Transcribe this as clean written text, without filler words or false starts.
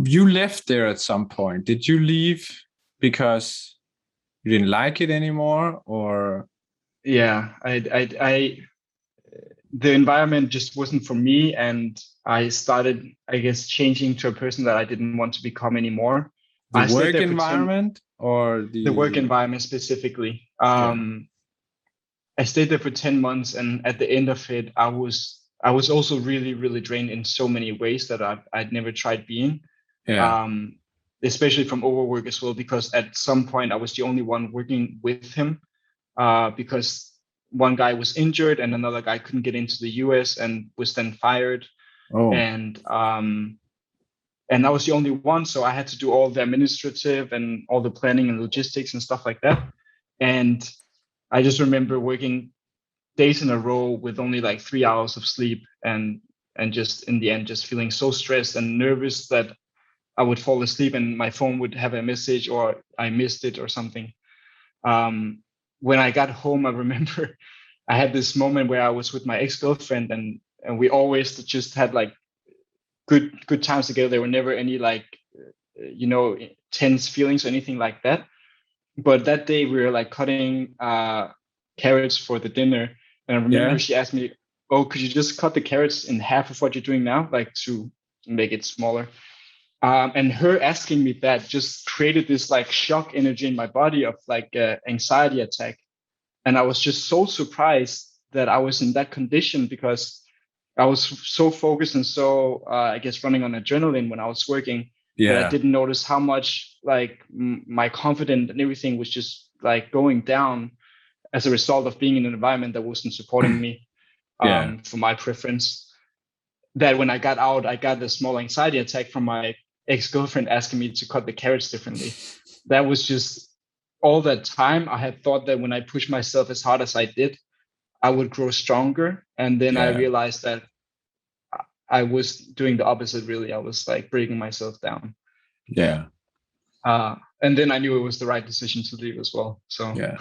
you left there at some point. Did you leave because you didn't like it anymore, or? Yeah, the environment just wasn't for me, and I started, I guess, changing to a person that I didn't want to become anymore. The I stayed work there for 10, environment or the work the? environment specifically. Yeah. I stayed there for 10 months, and at the end of it, I was also really, really drained in so many ways that I'd never tried being. Yeah. Um, Especially from overwork as well, because at some point I was the only one working with him, because one guy was injured and another guy couldn't get into the US and was then fired. Oh. And I was the only one, so I had to do all the administrative and all the planning and logistics and stuff like that. And I just remember working days in a row with only like 3 hours of sleep, and just in the end just feeling so stressed and nervous that I would fall asleep and my phone would have a message or I missed it or something. When I got home, I remember I had this moment where I was with my ex-girlfriend, and we always just had like good times together. There were never any like tense feelings or anything like that. But that day we were like cutting carrots for the dinner, and I remember Yeah. she asked me, "Oh, could you just cut the carrots in half of what you're doing now, like to make it smaller?" And her asking me that just created this like shock energy in my body of like anxiety attack. And I was just so surprised that I was in that condition, because I was so focused and so, I guess, running on adrenaline when I was working, that I Yeah. didn't notice how much like my confidence and everything was just like going down as a result of being in an environment that wasn't supporting me, Yeah. for my preference. That when I got out, I got a small anxiety attack from my ex-girlfriend asking me to cut the carrots differently. That was just all that time. I had thought that when I pushed myself as hard as I did, I would grow stronger. And then I Yeah. realized that I was doing the opposite, really. I was like breaking myself down. Yeah. And then I knew it was the right decision to leave as well. So Yeah.